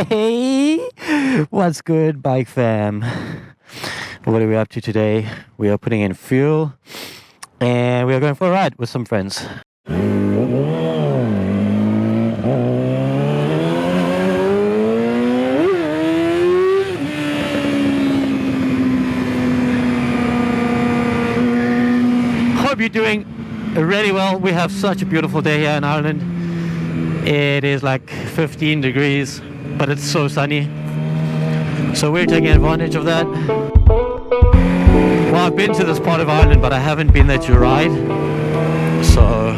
Hey, what's good, bike fam? What are we up to today? We are putting in fuel and we are going for a ride with some friends. Hope you're doing really well. We have such a beautiful day here in Ireland. It is like 15 degrees, but it's so sunny. So we're taking advantage of that. Well, I've been to this part of Ireland, but I haven't been there to ride. So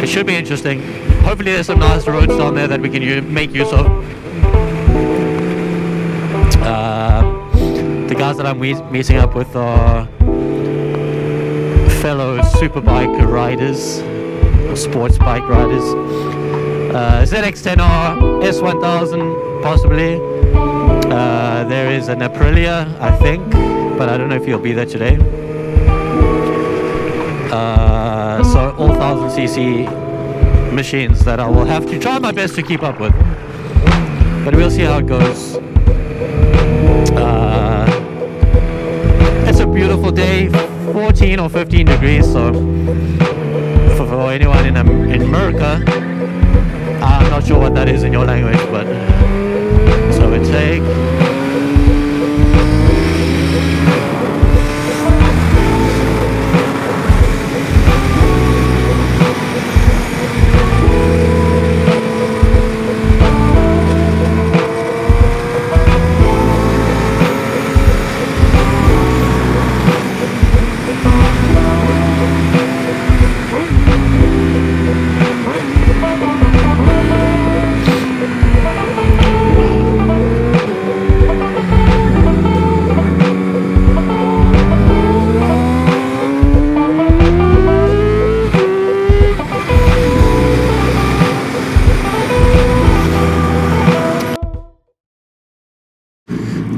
it should be interesting. Hopefully there's some nice roads down there that we can make use of. The guys that I'm meeting up with are fellow superbike riders, or sports bike riders. ZX10R, S1000 possibly. There is an Aprilia, I think, but I don't know if he'll be there today. So all 1000cc machines that I will have to try my best to keep up with. But we'll see how it goes. It's a beautiful day, 14 or 15 degrees, so for anyone in America, I'm not sure what that is in your language, but so we take.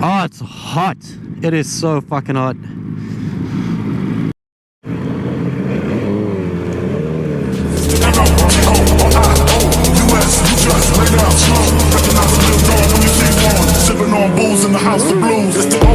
Oh, it's hot. It is so fucking hot. Sipping on booze in the house of blues. It's the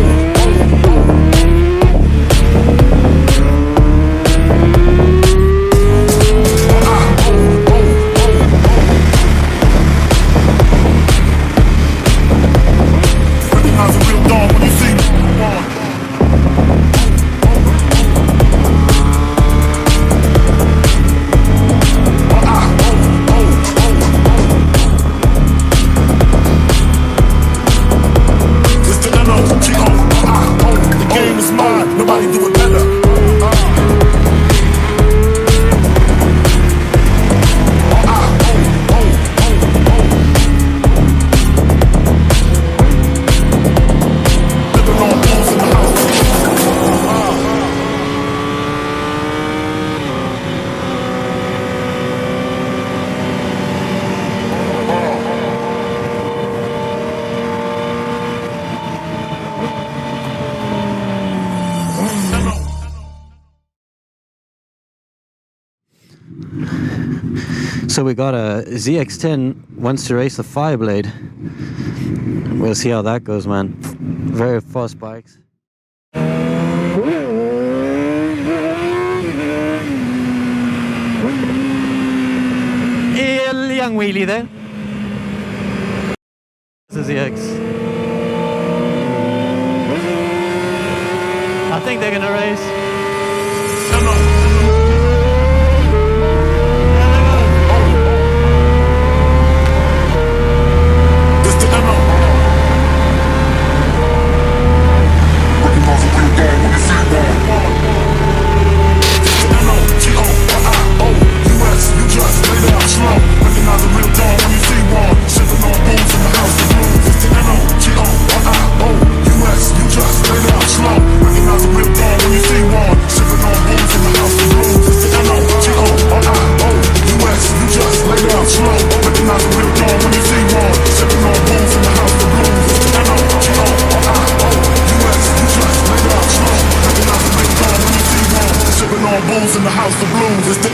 So we got a ZX10 wants to race the Fireblade. We'll see how that goes, man. Very fast bikes. A young wheelie there. This is the ZX. I think they're gonna race. in the house of blues. It's the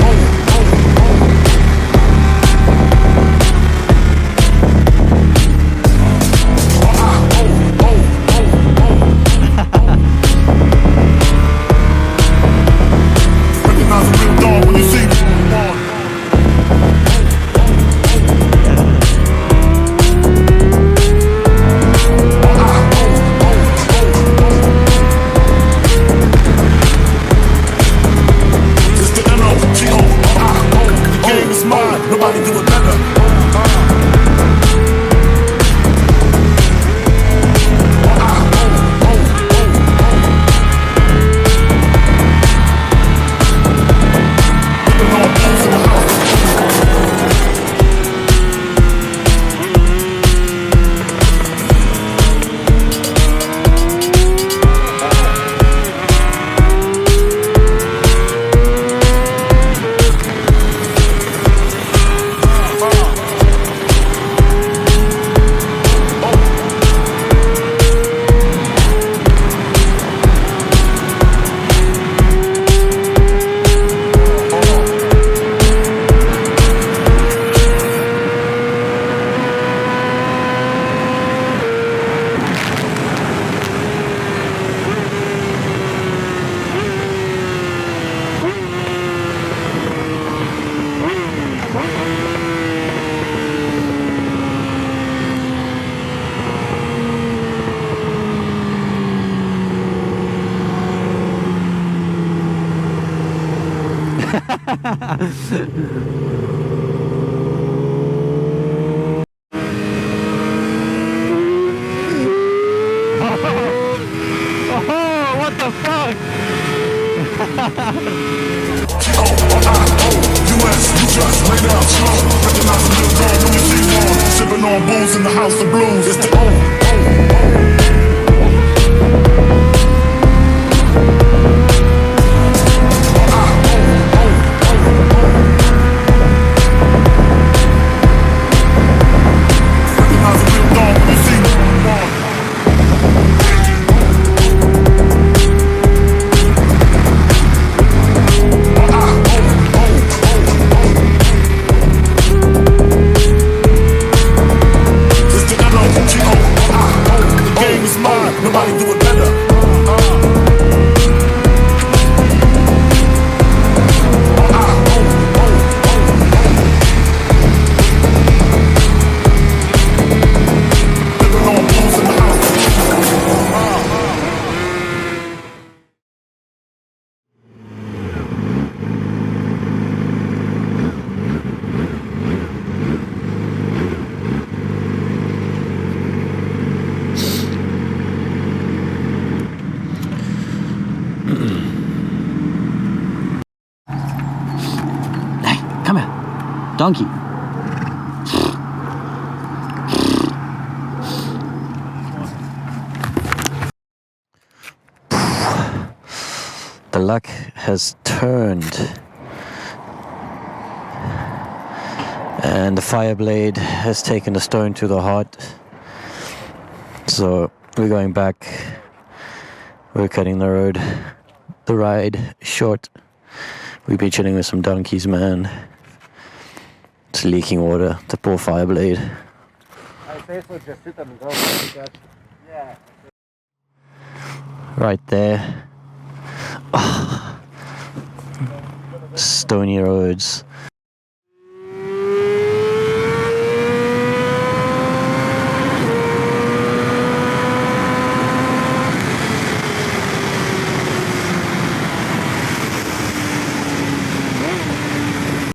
Oh, what the fuck? US, you just lay down slow. Recognize a little dog when you see one. Sipping on booze in the house of blues. It's the recognize a little dog when you see one. Nobody do it better. Living on blues in the house. Hey, come here. Donkey. The luck has turned. And the Fireblade has taken the stone to the heart. So we're going back. We're cutting the ride short. We've been chilling with some donkeys, man. It's leaking water, the poor Fireblade. I say so, just sit and go. Yeah. Right there. Oh. Stony roads.